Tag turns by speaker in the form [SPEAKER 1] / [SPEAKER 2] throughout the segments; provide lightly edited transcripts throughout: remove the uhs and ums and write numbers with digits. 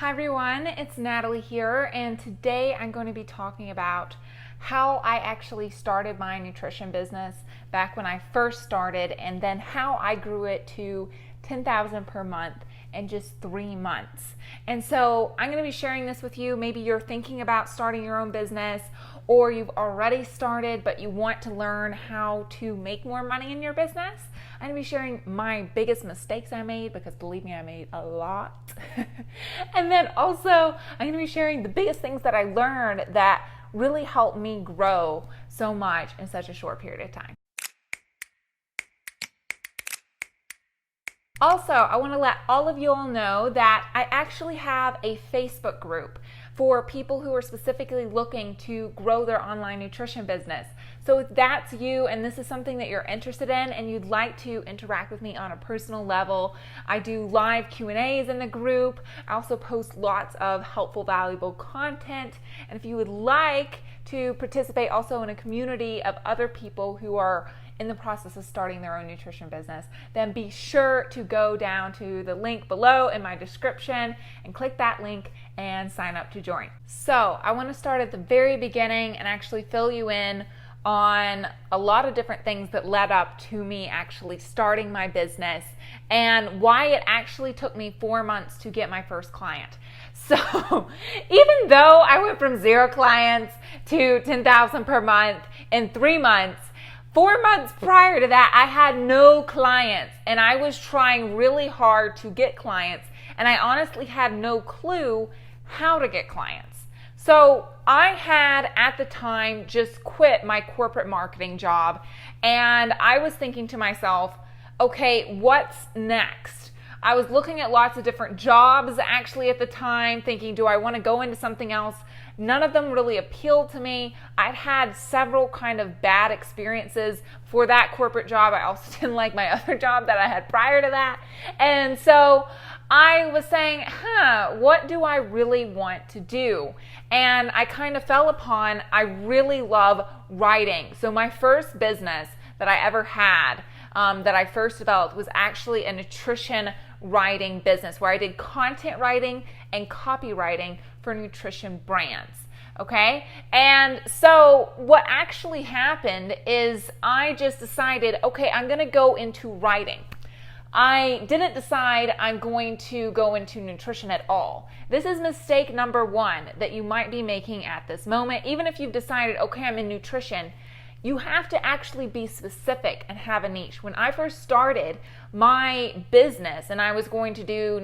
[SPEAKER 1] Hi everyone, it's Natalie here, and today I'm going to be talking about how I actually started my nutrition business back when I first started, and then how I grew it to $10,000 per month in just 3 months. And so I'm going to be sharing this with you. Maybe you're thinking about starting your own business, or you've already started but you want to learn how to make more money in your business. I'm going to be sharing my biggest mistakes I made, because believe me, I made a lot. And then also, I'm going to be sharing the biggest things that I learned that really helped me grow so much in such a short period of time. Also, I want to let all of you all know that I actually have a Facebook group for people who are specifically looking to grow their online nutrition business. So if that's you and this is something that you're interested in and you'd like to interact with me on a personal level, I do live Q&As in the group. I also post lots of helpful, valuable content. And if you would like to participate also in a community of other people who are in the process of starting their own nutrition business, then be sure to go down to the link below in my description and click that link and sign up to join. So I want to start at the very beginning and actually fill you in on a lot of different things that led up to me actually starting my business and why it actually took me 4 months to get my first client. So even though I went from 0 clients to 10,000 per month in 3 months, 4 months prior to that, I had no clients, and I was trying really hard to get clients, and I honestly had no clue how to get clients. So I had at the time just quit my corporate marketing job, and I was thinking to myself, okay, what's next? I was looking at lots of different jobs actually at the time, thinking, do I want to go into something else? None of them really appealed to me. I'd had several kind of bad experiences for that corporate job. I also didn't like my other job that I had prior to that. And so I was saying, what do I really want to do? And I kind of fell upon, I really love writing. So my first business that I ever had, that I first developed, was actually a nutrition writing business where I did content writing and copywriting for nutrition brands. Okay? And so what actually happened is I just decided, okay, I'm going to go into writing. I didn't decide I'm going to go into nutrition at all. This is mistake number 1 that you might be making at this moment. Even if you've decided, okay, I'm in nutrition, you have to actually be specific and have a niche. When I first started my business and I was going to do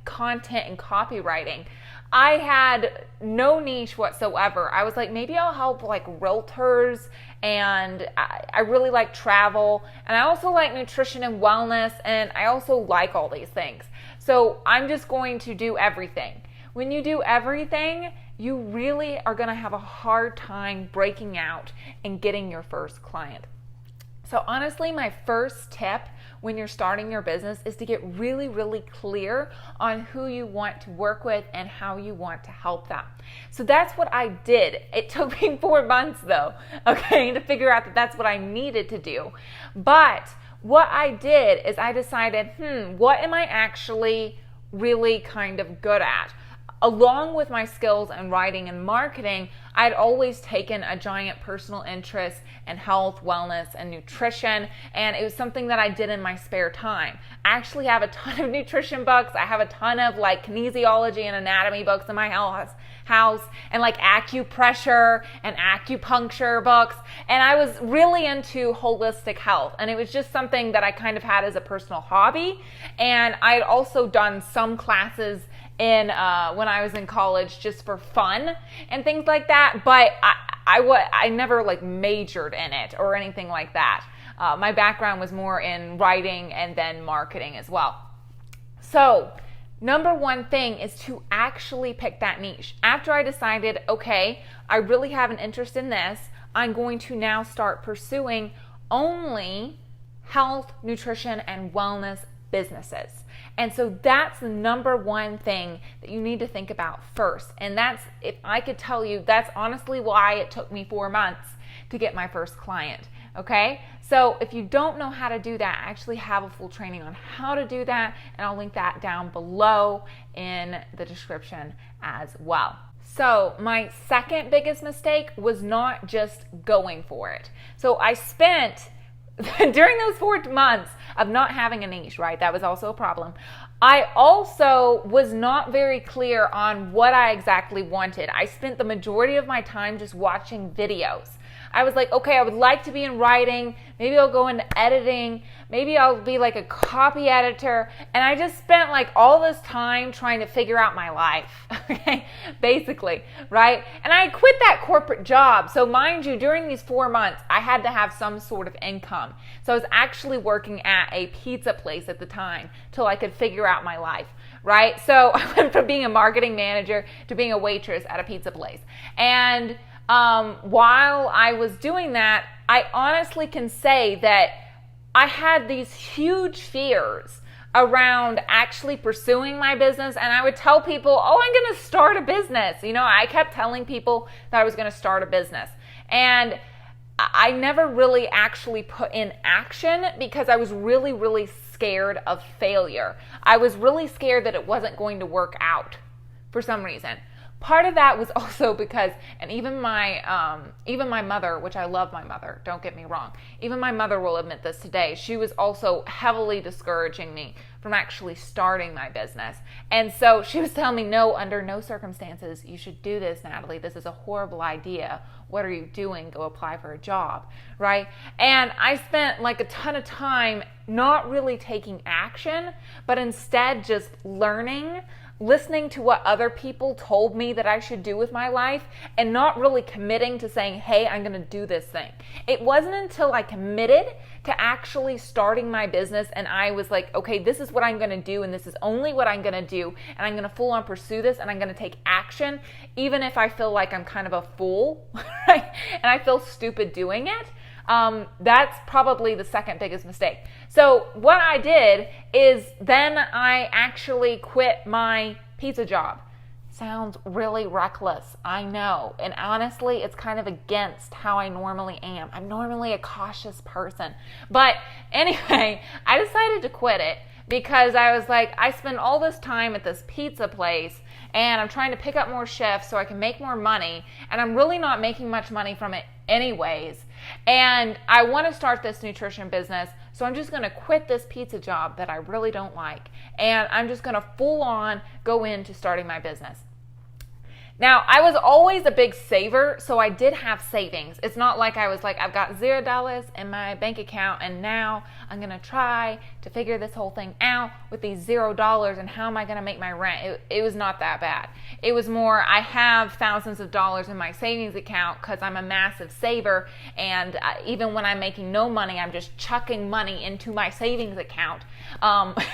[SPEAKER 1] content and copywriting, I had no niche whatsoever. I was like, maybe I'll help realtors, and I really like travel, and I also like nutrition and wellness, and I also like all these things. So I'm just going to do everything. When you do everything, you really are going to have a hard time breaking out and getting your first client. So honestly, my first tip when you're starting your business is to get really, really clear on who you want to work with and how you want to help them. So that's what I did. It took me 4 months though, okay, to figure out that that's what I needed to do. But what I did is I decided, what am I actually really kind of good at? Along with my skills in writing and marketing, I'd always taken a giant personal interest in health, wellness, and nutrition, and it was something that I did in my spare time. I actually have a ton of nutrition books. I have a ton of kinesiology and anatomy books in my house, and acupressure and acupuncture books, and I was really into holistic health, and it was just something that I kind of had as a personal hobby. And I had also done some classes in when I was in college just for fun and things like that, but I never majored in it or anything like that. My background was more in writing and then marketing as well. So number 1 thing is to actually pick that niche. After I decided, okay, I really have an interest in this, I'm going to now start pursuing only health, nutrition, and wellness businesses. And so that's the number 1 thing that you need to think about first. And that's, if I could tell you, that's honestly why it took me 4 months to get my first client. Okay, so if you don't know how to do that, I actually have a full training on how to do that, and I'll link that down below in the description as well. So my second biggest mistake was not just going for it. So I spent, during those 4 months of not having a niche, right? That was also a problem. I also was not very clear on what I exactly wanted. I spent the majority of my time just watching videos. I was like, okay, I would like to be in writing. Maybe I'll go into editing. Maybe I'll be like a copy editor. And I just spent like all this time trying to figure out my life, okay, basically, right? And I quit that corporate job. So mind you, during these 4 months, I had to have some sort of income. So I was actually working at a pizza place at the time till I could figure out my life, right? So I went from being a marketing manager to being a waitress at a pizza place. And while I was doing that, I honestly can say that I had these huge fears around actually pursuing my business. And I would tell people, oh, I'm going to start a business. You know, I kept telling people that I was going to start a business. And I never really actually put in action because I was really, really scared of failure. I was really scared that it wasn't going to work out for some reason. Part of that was also because, and even my mother, which I love my mother, don't get me wrong, even my mother will admit this today, she was also heavily discouraging me from actually starting my business. And so she was telling me, no, under no circumstances, you should do this, Natalie. This is a horrible idea. What are you doing? Go apply for a job, right? And I spent like a ton of time not really taking action, but instead just learning, listening to what other people told me that I should do with my life, and not really committing to saying, hey, I'm going to do this thing. It wasn't until I committed to actually starting my business and I was like, okay, this is what I'm going to do, and this is only what I'm going to do, and I'm going to full on pursue this, and I'm going to take action, even if I feel like I'm kind of a fool, right? And I feel stupid doing it. That's probably the second biggest mistake. So what I did is then I actually quit my pizza job. Sounds really reckless, I know. And honestly, it's kind of against how I normally am. I'm normally a cautious person. But anyway, I decided to quit it because I was like, I spend all this time at this pizza place and I'm trying to pick up more shifts so I can make more money, and I'm really not making much money from it anyways. And I want to start this nutrition business, so I'm just going to quit this pizza job that I really don't like, and I'm just going to full on go into starting my business. Now, I was always a big saver, so I did have savings. It's not like I was like, I've got $0 in my bank account and now I'm going to try to figure this whole thing out with these $0 and how am I going to make my rent. It was not that bad. It was more, I have thousands of dollars in my savings account because I'm a massive saver, and even when I'm making no money, I'm just chucking money into my savings account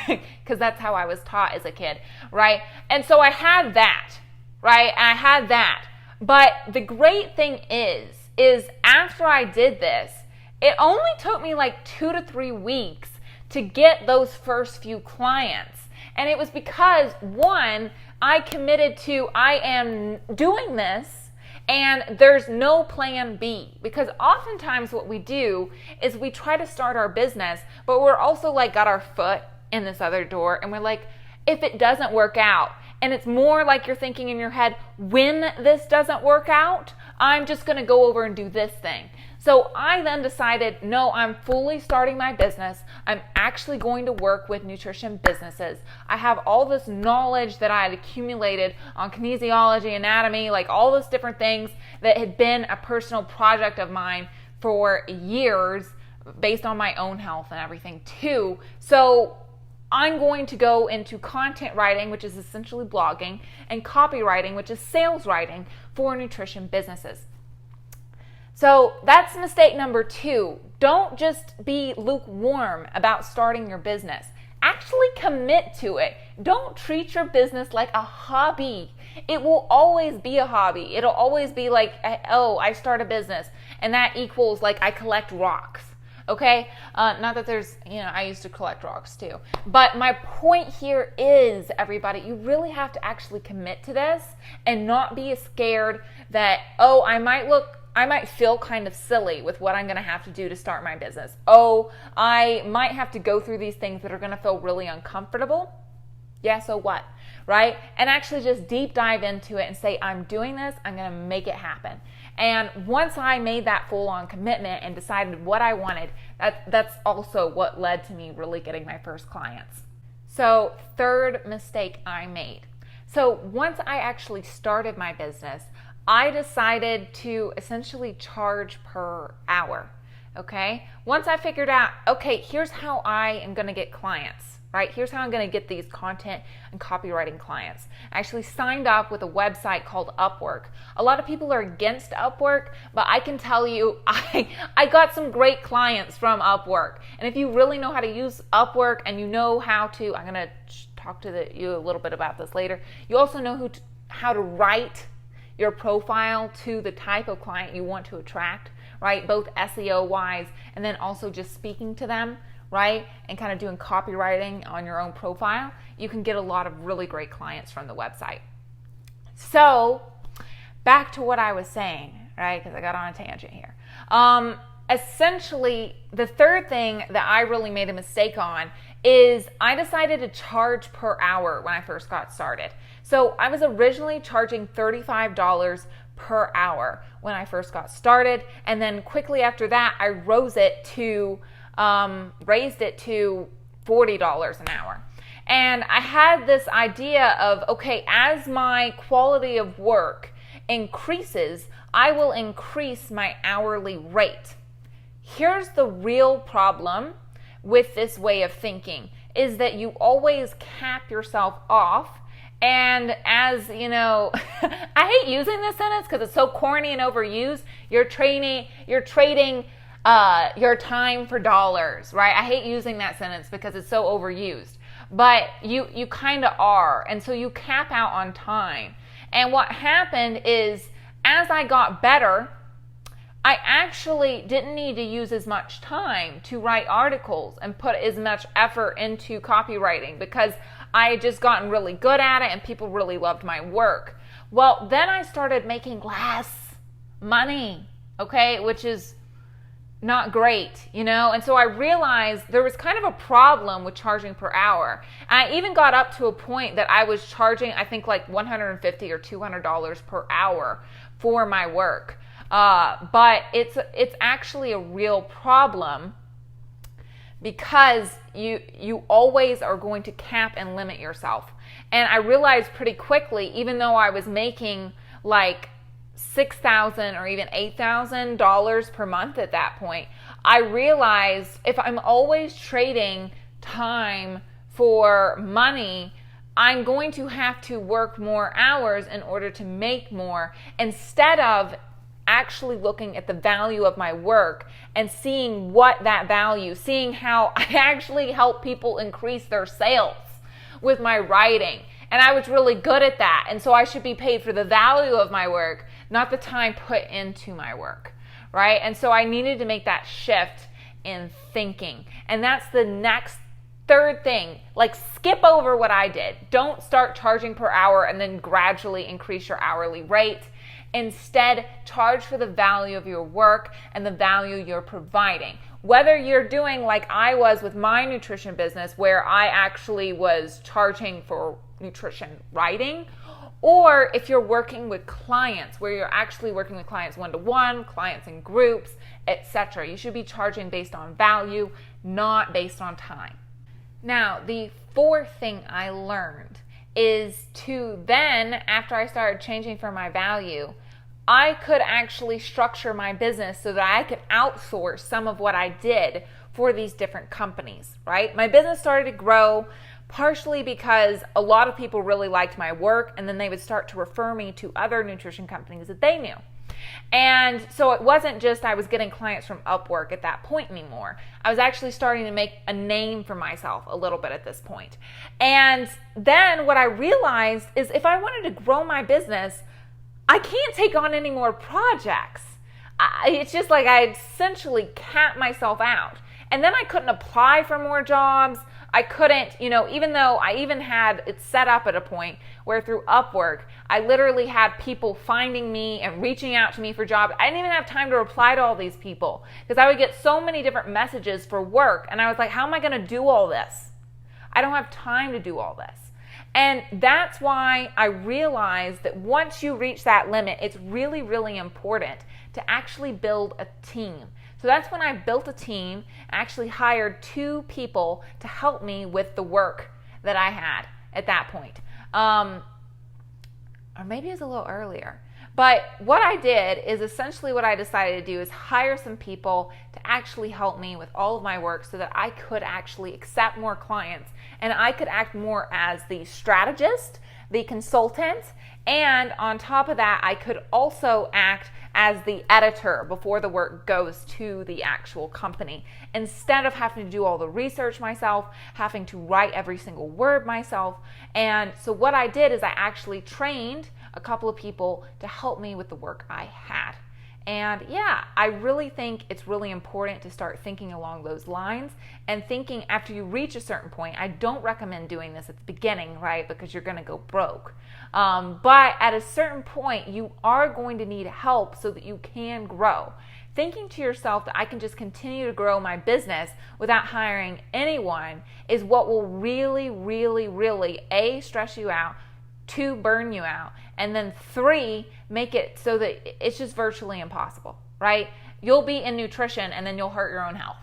[SPEAKER 1] because that's how I was taught as a kid, right? And so I had that. Right? And I had that. But the great thing is after I did this, it only took me like 2 to 3 weeks to get those first few clients. And it was because, one, I committed to, I am doing this and there's no plan B. Because oftentimes what we do is we try to start our business, but we're also like got our foot in this other door and we're like, if it doesn't work out, and it's more like you're thinking in your head, when this doesn't work out, I'm just going to go over and do this thing. So I then decided, no, I'm fully starting my business. I'm actually going to work with nutrition businesses. I have all this knowledge that I had accumulated on kinesiology, anatomy, like all those different things that had been a personal project of mine for years based on my own health and everything too. So I'm going to go into content writing, which is essentially blogging, and copywriting, which is sales writing for nutrition businesses. So that's mistake number 2. Don't just be lukewarm about starting your business. Actually commit to it. Don't treat your business like a hobby. It will always be a hobby. It'll always be like, oh, I start a business, and that equals like I collect rocks. Okay? Not that there's, I used to collect rocks too. But my point here is, everybody, you really have to actually commit to this and not be scared that, oh, I might look I might feel kind of silly with what I'm going to have to do to start my business. Oh, I might have to go through these things that are going to feel really uncomfortable. Yeah, so what, right? And actually just deep dive into it and say, I'm doing this, I'm going to make it happen. And once I made that full-on commitment and decided what I wanted, that's also what led to me really getting my first clients. So third mistake I made. So once I actually started my business, I decided to essentially charge per hour, okay? Once I figured out, okay, here's how I am going to get clients, right? Here's how I'm going to get these content and copywriting clients. I actually signed up with a website called Upwork. A lot of people are against Upwork, but I can tell you I got some great clients from Upwork. And if you really know how to use Upwork and you know how to, I'm going to talk to you a little bit about this later. You also know how to write your profile to the type of client you want to attract, right? Both SEO wise and then also just speaking to them, right? And kind of doing copywriting on your own profile. You can get a lot of really great clients from the website. So back to what I was saying, right? Because I got on a tangent here. Essentially, the third thing that I really made a mistake on is I decided to charge per hour when I first got started. So I was originally charging $35 per hour when I first got started, and then quickly after that, I raised it to $40 an hour. And I had this idea of, okay, as my quality of work increases, I will increase my hourly rate. Here's the real problem with this way of thinking is that you always cap yourself off. And as you know, I hate using this sentence because it's so corny and overused. You're trading your time for dollars, right? I hate using that sentence because it's so overused. But you kind of are. And so you cap out on time. And what happened is as I got better, I actually didn't need to use as much time to write articles and put as much effort into copywriting because I had just gotten really good at it and people really loved my work. Well, then I started making less money, okay, which is not great, you know? And so I realized there was kind of a problem with charging per hour. And I even got up to a point that I was charging, I think like $150 or $200 per hour for my work. But it's actually a real problem because you always are going to cap and limit yourself. And I realized pretty quickly, even though I was making like $6,000 or even $8,000 per month at that point, I realized if I'm always trading time for money, I'm going to have to work more hours in order to make more instead of actually looking at the value of my work and seeing seeing how I actually help people increase their sales with my writing. And I was really good at that. And so I should be paid for the value of my work, not the time put into my work, right? And so I needed to make that shift in thinking. And that's the next third thing. Like, skip over what I did. Don't start charging per hour and then gradually increase your hourly rate. Instead, charge for the value of your work and the value you're providing. Whether you're doing like I was with my nutrition business, where I actually was charging for nutrition writing, or if you're working with clients, where you're actually working with clients one-to-one, clients in groups, etc. You should be charging based on value, not based on time. Now, the fourth thing I learned is to then, after I started changing for my value, I could actually structure my business so that I could outsource some of what I did for these different companies, right? My business started to grow partially because a lot of people really liked my work, and then they would start to refer me to other nutrition companies that they knew. And so it wasn't just I was getting clients from Upwork at that point anymore. I was actually starting to make a name for myself a little bit at this point. And then what I realized is if I wanted to grow my business, I can't take on any more projects. It's just like I essentially capped myself out. And then I couldn't apply for more jobs. I couldn't, even though I even had it set up at a point where through Upwork, I literally had people finding me and reaching out to me for jobs. I didn't even have time to reply to all these people because I would get so many different messages for work. And I was like, how am I going to do all this? I don't have time to do all this. And that's why I realized that once you reach that limit, it's really, really important to actually build a team. So that's when I built a team, actually hired 2 people to help me with the work that I had at that point. Or maybe it was a little earlier. But what I did is essentially what I decided to do is hire some people to actually help me with all of my work so that I could actually accept more clients and I could act more as the strategist, the consultant, and on top of that, I could also act as the editor before the work goes to the actual company. Instead of having to do all the research myself, having to write every single word myself. And so what I did is I actually trained a couple of people to help me with the work I had. And yeah, I really think it's really important to start thinking along those lines and thinking after you reach a certain point. I don't recommend doing this at the beginning, right? Because you're going to go broke. But at a certain point, you are going to need help so that you can grow. Thinking to yourself that I can just continue to grow my business without hiring anyone is what will really, really, really, A, stress you out, 2, burn you out, and then 3, make it so that it's just virtually impossible, right? You'll be in nutrition and then you'll hurt your own health.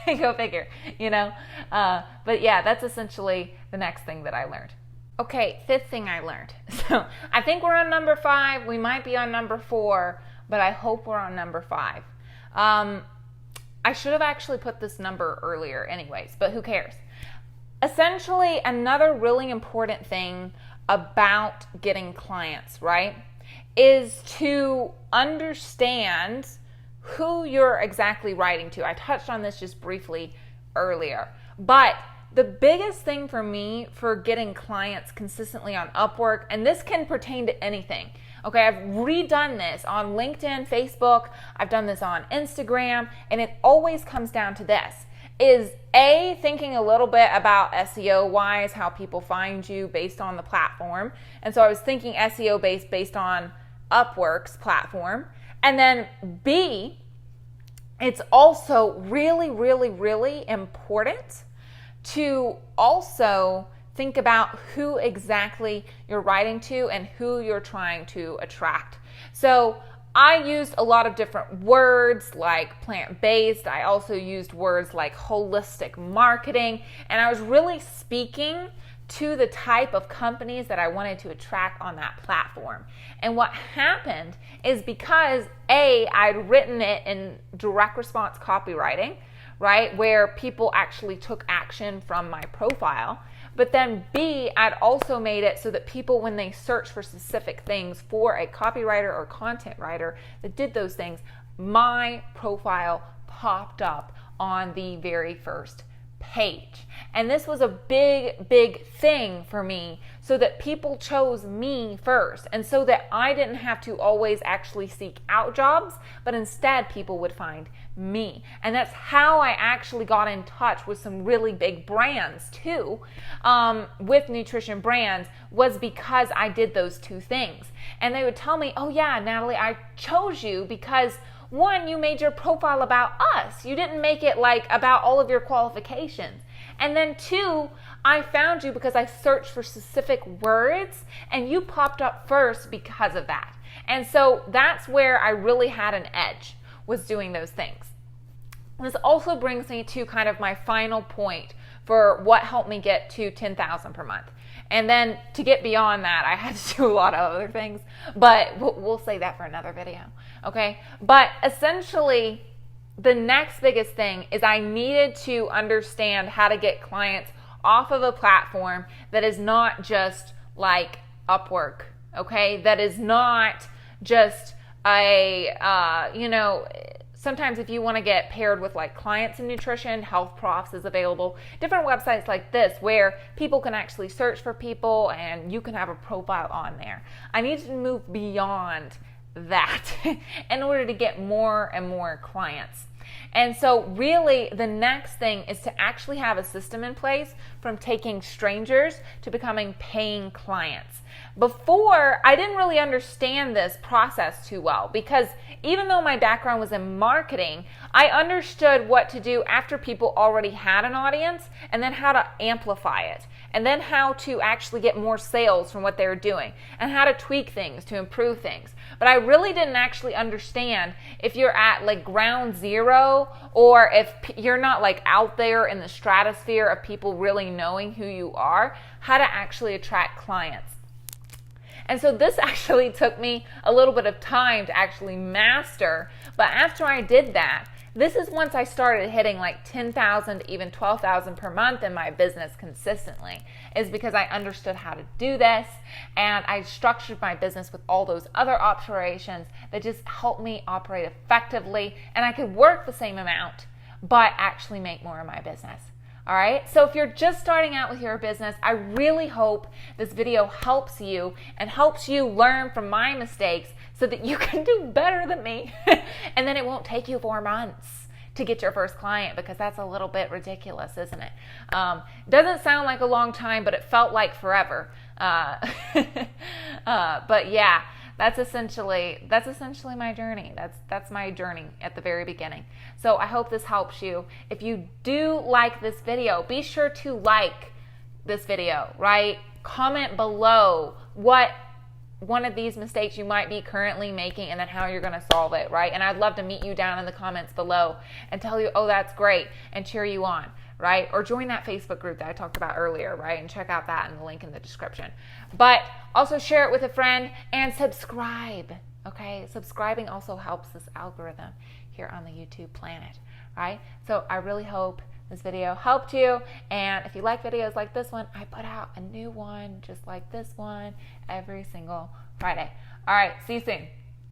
[SPEAKER 1] Go figure, you know? But yeah, that's essentially the next thing that I learned. Okay, 5th thing I learned. So I think we're on number 5. We might be on number 4, but I hope we're on number 5. I should have actually put this number earlier anyways, but who cares? Essentially, another really important thing about getting clients, right, is to understand who you're exactly writing to. I touched on this just briefly earlier, but the biggest thing for me for getting clients consistently on Upwork, and this can pertain to anything, okay, I've redone this on LinkedIn, Facebook, I've done this on Instagram, and it always comes down to this, is A, thinking a little bit about SEO-wise, how people find you based on the platform. And so I was thinking SEO based on Upwork's platform. And then B, it's also really, really, really important to also think about who exactly you're writing to and who you're trying to attract. So I used a lot of different words like plant-based. I also used words like holistic marketing, and I was really speaking to the type of companies that I wanted to attract on that platform. And what happened is because A, I'd written it in direct response copywriting, right, where people actually took action from my profile. But then B, I'd also made it so that people, when they search for specific things for a copywriter or content writer that did those things, my profile popped up on the very first page. And this was a big, big thing for me so that people chose me first and so that I didn't have to always actually seek out jobs, but instead people would find me. And that's how I actually got in touch with some really big brands too, with nutrition brands, was because I did those 2 things. And they would tell me, oh yeah, Natalie, I chose you because 1, you made your profile about us. You didn't make it like about all of your qualifications. And then 2, I found you because I searched for specific words and you popped up first because of that. And so that's where I really had an edge, was doing those things. This also brings me to kind of my final point for what helped me get to 10,000 per month. And then to get beyond that, I had to do a lot of other things, but we'll say that for another video, okay? But essentially, the next biggest thing is I needed to understand how to get clients off of a platform that is not just like Upwork, okay? That is not just a, sometimes if you want to get paired with like clients in nutrition, Health Profs is available. Different websites like this where people can actually search for people and you can have a profile on there. I need to move beyond that in order to get more and more clients. And so really the next thing is to actually have a system in place from taking strangers to becoming paying clients. Before, I didn't really understand this process too well, because even though my background was in marketing, I understood what to do after people already had an audience, and then how to amplify it, and then how to actually get more sales from what they were doing, and how to tweak things to improve things. But I really didn't actually understand if you're at like ground zero, or if you're not like out there in the stratosphere of people really knowing who you are, how to actually attract clients. And so this actually took me a little bit of time to actually master. But after I did that, this is once I started hitting like 10,000, even 12,000 per month in my business consistently, is because I understood how to do this, and I structured my business with all those other operations that just helped me operate effectively, and I could work the same amount but actually make more in my business. All right, so if you're just starting out with your business, I really hope this video helps you and helps you learn from my mistakes so that you can do better than me. And then it won't take you 4 months to get your first client, because that's a little bit ridiculous, isn't it? Doesn't sound like a long time, but it felt like forever. But yeah, that's essentially my journey. That's my journey at the very beginning. So I hope this helps you. If you do like this video, be sure to like this video, right? Comment below what one of these mistakes you might be currently making, and then how you're going to solve it, right? And I'd love to meet you down in the comments below and tell you, oh, that's great, and cheer you on, right? Or join that Facebook group that I talked about earlier, right? And check out that in the link in the description. But also share it with a friend and subscribe, okay? Subscribing also helps this algorithm here on the YouTube planet, right? So I really hope this video helped you, and if you like videos like this one, I put out a new one just like this one every single Friday. All right, see you soon.